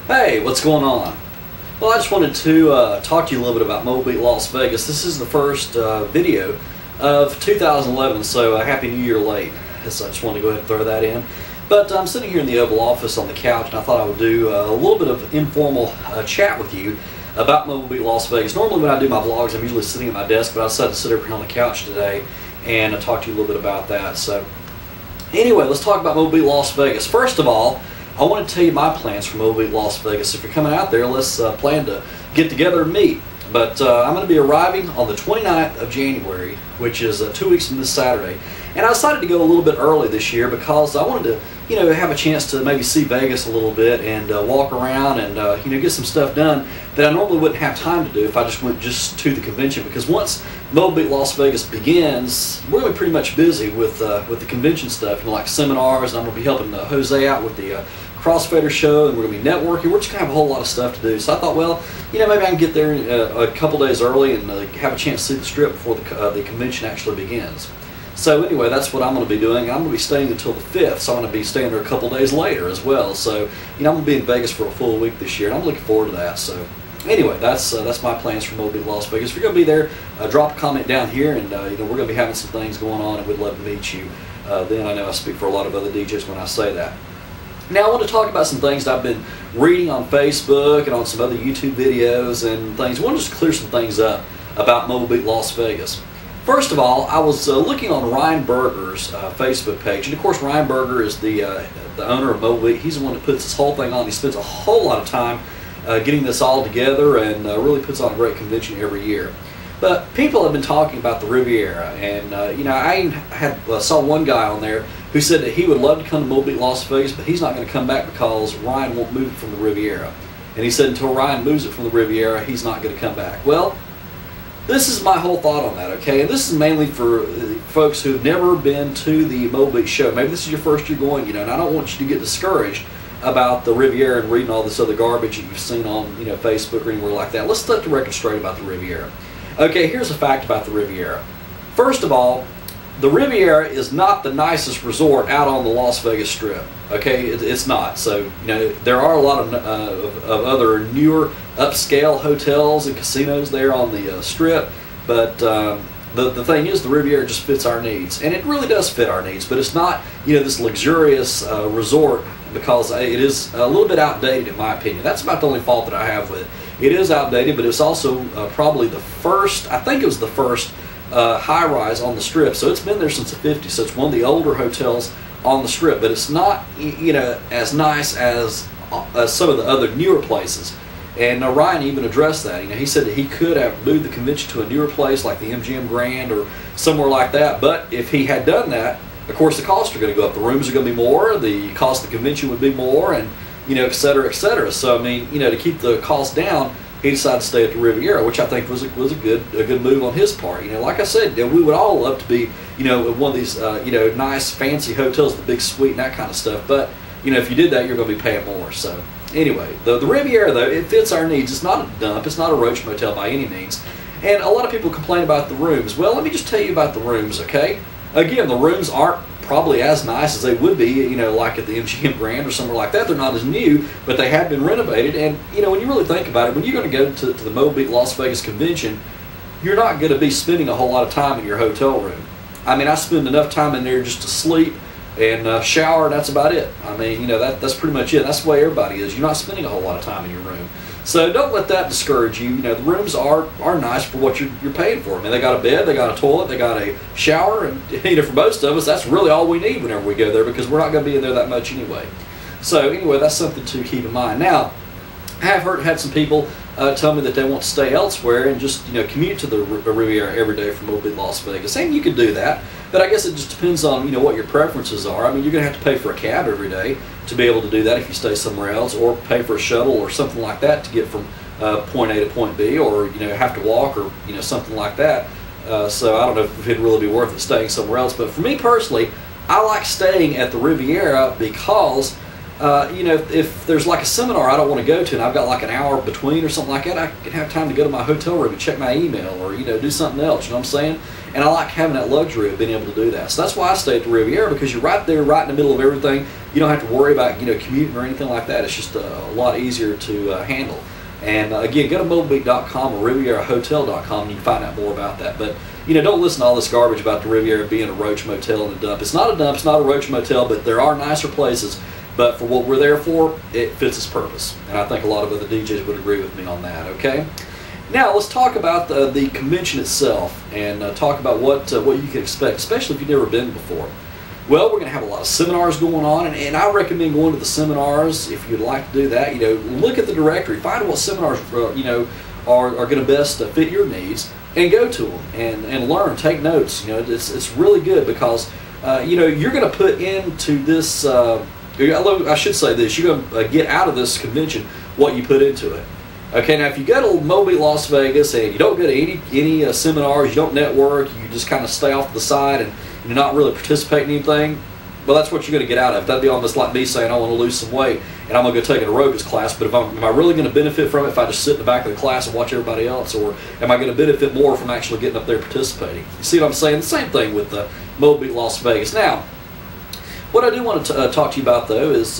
Hey, what's going on? Well, I just wanted to talk to you a little bit about Mblv Las Vegas. This is the first video of 2011, so Happy New Year late. So I just wanted to go ahead and throw that in. But I'm sitting here in the Oval Office on the couch, and I thought I would do a little bit of informal chat with you about Mblv Las Vegas. Normally when I do my vlogs, I'm usually sitting at my desk, but I decided to sit over here on the couch today and talk to you a little bit about that. So anyway, let's talk about Mblv Las Vegas. First of all, I want to tell you my plans for Mblv Las Vegas. If you're coming out there, let's plan to get together and meet. But I'm going to be arriving on the 29th of January, which is 2 weeks from this Saturday. And I decided to go a little bit early this year because I wanted to, have a chance to maybe see Vegas a little bit and walk around and, get some stuff done that I normally wouldn't have time to do if I just went just to the convention. Because once Mblv Las Vegas begins, we're going to be pretty much busy with the convention stuff, like seminars, and I'm going to be helping Jose out with the Crossfader show, and we're going to be networking. We're just going to have a whole lot of stuff to do. So I thought, well, maybe I can get there a couple days early and have a chance to see the Strip before the convention actually begins. So anyway, that's what I'm going to be doing. I'm going to be staying until the 5th, so I'm going to be staying there a couple days later as well. So, I'm going to be in Vegas for a full week this year, and I'm looking forward to that. So anyway, that's my plans for Mblv Las Vegas. If you're going to be there, drop a comment down here, and we're going to be having some things going on, and we'd love to meet you. Then I know I speak for a lot of other DJs when I say that. Now I want to talk about some things that I've been reading on Facebook and on some other YouTube videos and things. I want to just clear some things up about Mblv Las Vegas. First of all, I was looking on Ryan Berger's Facebook page, and of course Ryan Berger is the owner of Mblv. He's the one that puts this whole thing on. He spends a whole lot of time getting this all together and really puts on a great convention every year. But people have been talking about the Riviera, and I saw one guy on there who said that he would love to come to Mblv Las Vegas, but he's not going to come back because Ryan won't move it from the Riviera. And he said until Ryan moves it from the Riviera, he's not going to come back. Well, this is my whole thought on that, okay? And this is mainly for folks who've never been to the Mblv show. Maybe this is your first year going, and I don't want you to get discouraged about the Riviera and reading all this other garbage that you've seen on, Facebook or anywhere like that. Let's set the record straight about the Riviera. Okay, here's a fact about the Riviera. First of all, the Riviera is not the nicest resort out on the Las Vegas Strip. Okay, it's not. So, there are a lot of other newer upscale hotels and casinos there on the Strip, but the thing is, the Riviera just fits our needs, and it really does fit our needs. But it's not, this luxurious resort because it is a little bit outdated in my opinion. That's about the only fault that I have with it. It is outdated, but it's also probably the first. I think it was the first high-rise on the Strip, so it's been there since the 50s. So it's one of the older hotels on the Strip, but it's not as nice as some of the other newer places. And Ryan even addressed that. He said that he could have moved the convention to a newer place like the MGM Grand or somewhere like that. But if he had done that, of course the costs are going to go up. The rooms are going to be more. The cost of the convention would be more, and et cetera, et cetera. So I mean, to keep the cost down, he decided to stay at the Riviera, which I think was a good move on his part. Like I said, we would all love to be, one of these, nice fancy hotels, the big suite and that kind of stuff. But if you did that, you're going to be paying more. So anyway, the Riviera though, it fits our needs. It's not a dump. It's not a roach motel by any means. And a lot of people complain about the rooms. Well, let me just tell you about the rooms, okay? Again, the rooms aren't probably as nice as they would be, like at the MGM Grand or somewhere like that. They're not as new, but they have been renovated. And, when you really think about it, when you're going to go to the Mblv Las Vegas convention, you're not going to be spending a whole lot of time in your hotel room. I mean, I spend enough time in there just to sleep and shower, and that's about it. I mean, that's pretty much it. That's the way everybody is. You're not spending a whole lot of time in your room. So don't let that discourage you. The rooms are nice for what you're paying for. I mean, they got a bed, they got a toilet, they got a shower, and for most of us, that's really all we need whenever we go there because we're not going to be in there that much anyway. So anyway, that's something to keep in mind. Now, I have had some people tell me that they want to stay elsewhere and just commute to the Riviera every day from Mblv Las Vegas, and you could do that. But I guess it just depends on what your preferences are. I mean, you're going to have to pay for a cab every day to be able to do that if you stay somewhere else, or pay for a shuttle or something like that to get from point A to point B, or have to walk or something like that. So I don't know if it'd really be worth it staying somewhere else. But for me personally, I like staying at the Riviera because you know, if there's like a seminar I don't want to go to and I've got like an hour between or something like that, I can have time to go to my hotel room and check my email or, you know, do something else, you know what I'm saying? And I like having that luxury of being able to do that. So that's why I stay at the Riviera, because you're right there, right in the middle of everything. You don't have to worry about, you know, commuting or anything like that. It's just a lot easier to handle. And again, go to Mblv.com or RivieraHotel.com and you can find out more about that. But, you know, don't listen to all this garbage about the Riviera being a roach motel and a dump. It's not a dump, it's not a roach motel, but there are nicer places. But for what we're there for, it fits its purpose. And I think a lot of other DJs would agree with me on that, okay? Now, let's talk about the convention itself and talk about what you can expect, especially if you've never been before. Well, we're going to have a lot of seminars going on, and I recommend going to the seminars if you'd like to do that. You know, look at the directory, find what seminars you know are going to best fit your needs, and go to them and learn, take notes. You know, it's really good because you know, you're going to put into this. I should say this: you're going to get out of this convention what you put into it. Okay, now if you go to Mobile, Las Vegas, and you don't go to any seminars, you don't network, you just kind of stay off to the side and you're not really participating in anything, well, that's what you're going to get out of it. That'd be almost like me saying I want to lose some weight and I'm going to go take an aerobics class, but am I really going to benefit from it if I just sit in the back of the class and watch everybody else, or am I going to benefit more from actually getting up there participating? You see what I'm saying? The same thing with Mobile, Las Vegas. Now, what I do want to talk to you about, though, is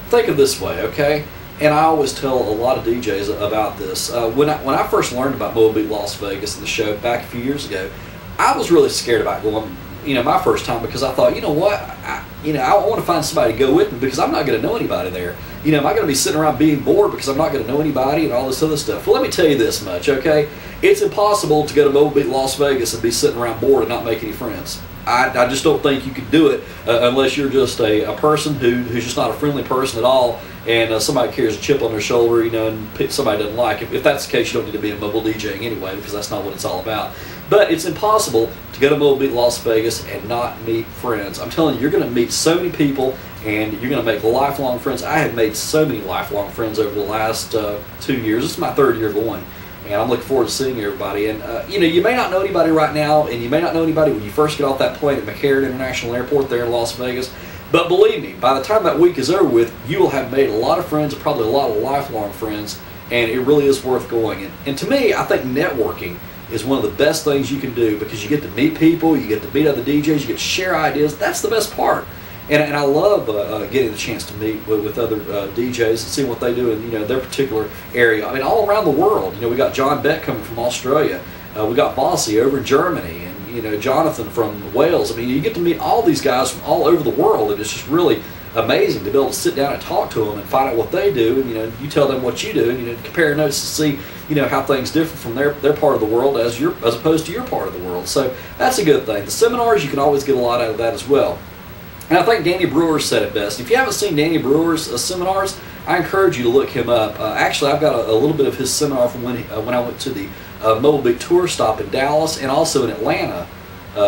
think of this way, okay? And I always tell a lot of DJs about this. When I first learned about Mobile, Las Vegas and the show back a few years ago, I was really scared about going, you know, my first time, because I thought, you know what, I want to find somebody to go with me because I'm not going to know anybody there. You know, am I going to be sitting around being bored because I'm not going to know anybody and all this other stuff? Well, let me tell you this much, okay? It's impossible to go to Mobile, Las Vegas and be sitting around bored and not make any friends. I just don't think you can do it unless you're just a person who's just not a friendly person at all, and somebody carries a chip on their shoulder, you know, and somebody doesn't like it. If that's the case, you don't need to be a mobile DJing anyway, because that's not what it's all about. But it's impossible to go to Mobile, Las Vegas and not meet friends. I'm telling you, you're going to meet so many people, and you're going to make lifelong friends. I have made so many lifelong friends over the last 2 years. This is my third year going. And I'm looking forward to seeing everybody. And, you know, you may not know anybody right now, and you may not know anybody when you first get off that plane at McCarran International Airport there in Las Vegas. But believe me, by the time that week is over with, you will have made a lot of friends, probably a lot of lifelong friends, and it really is worth going. And to me, I think networking is one of the best things you can do, because you get to meet people, you get to meet other DJs, you get to share ideas. That's the best part. And I love getting the chance to meet with other DJs and see what they do in, you know, their particular area. I mean, all around the world. You know, we got John Beck coming from Australia. We got Bossy over in Germany, and, you know, Jonathan from Wales. I mean, you get to meet all these guys from all over the world, and it's just really amazing to be able to sit down and talk to them and find out what they do. And, you know, you tell them what you do, and, you know, compare notes to see, you know, how things differ from their part of the world as opposed to your part of the world. So that's a good thing. The seminars, you can always get a lot out of that as well. And I think Danny Brewer said it best. If you haven't seen Danny Brewer's seminars, I encourage you to look him up. Actually, I've got a little bit of his seminar from when I went to the Mobile Big Tour stop in Dallas and also in Atlanta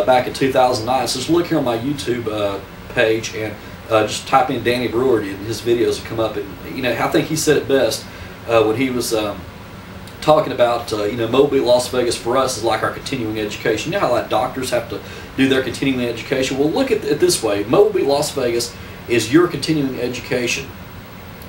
back in 2009. So just look here on my YouTube page and just type in Danny Brewer, and his videos will come up. And, you know, I think he said it best when he was talking about, you know, Mobile, Las Vegas for us is like our continuing education. You know how like doctors have to do their continuing education? Well, look at it this way. Mobile, Las Vegas is your continuing education.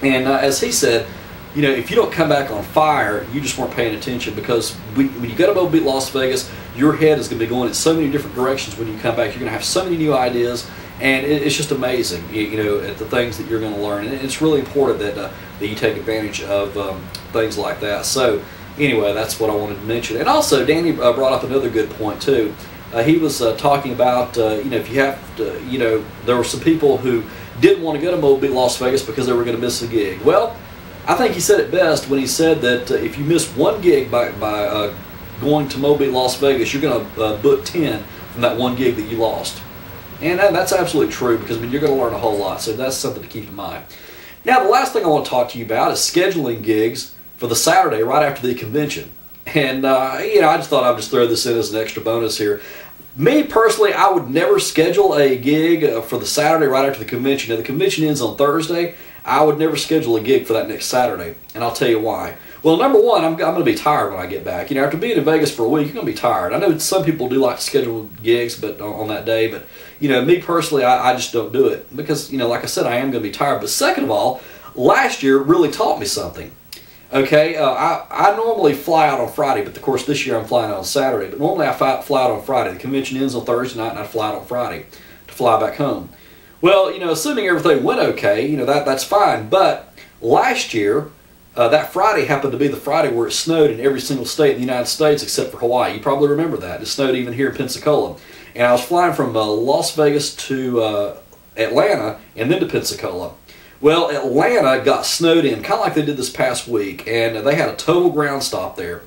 And as he said, you know, if you don't come back on fire, you just weren't paying attention, because when you go to Mobile, Las Vegas, your head is going to be going in so many different directions. When you come back, you're going to have so many new ideas, and it's just amazing, you know, at the things that you're going to learn. And it's really important that you take advantage of things like that. So anyway, that's what I wanted to mention. And also, Danny brought up another good point too. He was talking about, you know, if you have to, you know, there were some people who didn't want to go to Mobile, Las Vegas because they were going to miss a gig. Well, I think he said it best when he said that if you miss one gig by going to Mobile, Las Vegas, you're going to book 10 from that one gig that you lost. And that's absolutely true, because I mean, you're going to learn a whole lot. So that's something to keep in mind. Now, the last thing I want to talk to you about is scheduling gigs for the Saturday right after the convention. And, you know, I just thought I'd just throw this in as an extra bonus here. Me, personally, I would never schedule a gig for the Saturday right after the convention. Now, the convention ends on Thursday. I would never schedule a gig for that next Saturday, and I'll tell you why. Well, number one, I'm going to be tired when I get back. You know, after being in Vegas for a week, you're going to be tired. I know some people do like to schedule gigs but on that day, but, you know, me personally, I just don't do it because, you know, like I said, I am going to be tired. But second of all, last year really taught me something. Okay, I normally fly out on Friday, but of course this year I'm flying out on Saturday. But normally I fly out on Friday. The convention ends on Thursday night, and I fly out on Friday to fly back home. Well, you know, assuming everything went okay, you know, that's fine. But last year, that Friday happened to be the Friday where it snowed in every single state in the United States except for Hawaii. You probably remember that. It snowed even here in Pensacola. And I was flying from Las Vegas to Atlanta and then to Pensacola. Well, Atlanta got snowed in, kind of like they did this past week, and they had a total ground stop there.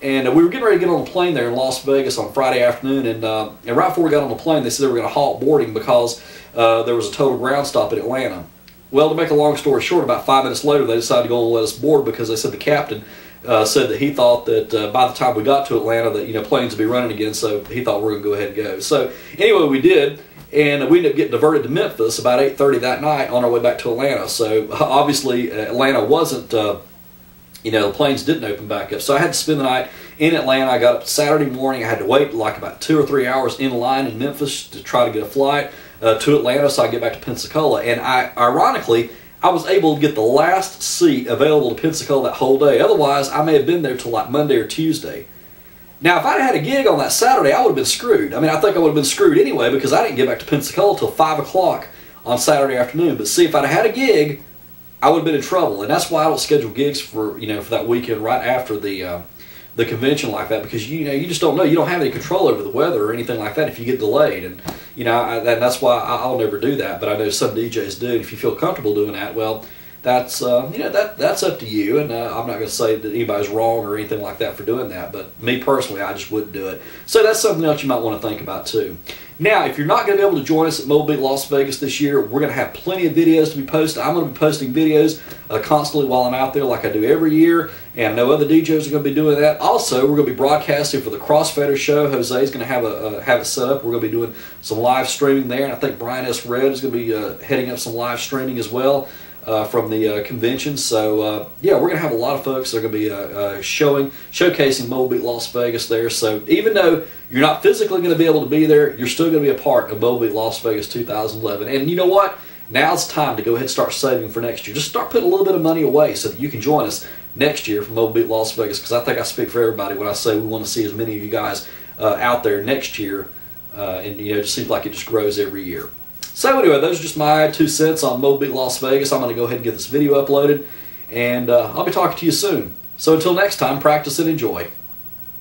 And we were getting ready to get on a plane there in Las Vegas on Friday afternoon, and right before we got on the plane, they said they were going to halt boarding because there was a total ground stop in Atlanta. Well, to make a long story short, about 5 minutes later, they decided to go and let us board because they said the captain said that he thought that by the time we got to Atlanta that, you know, planes would be running again, so he thought we were going to go ahead and go. So anyway, we did, and we ended up getting diverted to Memphis about 8:30 that night on our way back to Atlanta. So obviously Atlanta wasn't, you know, the planes didn't open back up. So I had to spend the night in Atlanta. I got up Saturday morning. I had to wait like about 2 or 3 hours in line in Memphis to try to get a flight to Atlanta so I could get back to Pensacola. And ironically, I was able to get the last seat available to Pensacola that whole day. Otherwise, I may have been there till like Monday or Tuesday. Now, if I'd had a gig on that Saturday, I would have been screwed. I mean, I think I would have been screwed anyway because I didn't get back to Pensacola till 5 o'clock on Saturday afternoon. But see, if I'd had a gig, I would have been in trouble. And that's why I don't schedule gigs for, you know, for that weekend right after the convention like that, because, you know, you just don't know. You don't have any control over the weather or anything like that if you get delayed. And, you know, that's why I'll never do that. But I know some DJs do. And if you feel comfortable doing that, well, that's you know, that's up to you, and I'm not going to say that anybody's wrong or anything like that for doing that, but me personally, I just wouldn't do it. So that's something else you might want to think about too. Now, if you're not going to be able to join us at Mblv Las Vegas this year, we're going to have plenty of videos to be posted. I'm going to be posting videos constantly while I'm out there like I do every year, and no other DJs are going to be doing that. Also, we're going to be broadcasting for the Crossfader show. Jose's going to have it set up. We're going to be doing some live streaming there, and I think Brian S. Red is going to be heading up some live streaming as well. From the convention. So yeah, we're going to have a lot of folks that are going to be showcasing Mblv Las Vegas there. So even though you're not physically going to be able to be there, you're still going to be a part of Mblv Las Vegas 2011. And you know what? Now's the time to go ahead and start saving for next year. Just start putting a little bit of money away so that you can join us next year for Mblv Las Vegas, because I think I speak for everybody when I say we want to see as many of you guys out there next year. And you know, it just seems like it just grows every year. So anyway, those are just my 2 cents on Mblv Las Vegas. I'm going to go ahead and get this video uploaded, and I'll be talking to you soon. So until next time, practice and enjoy.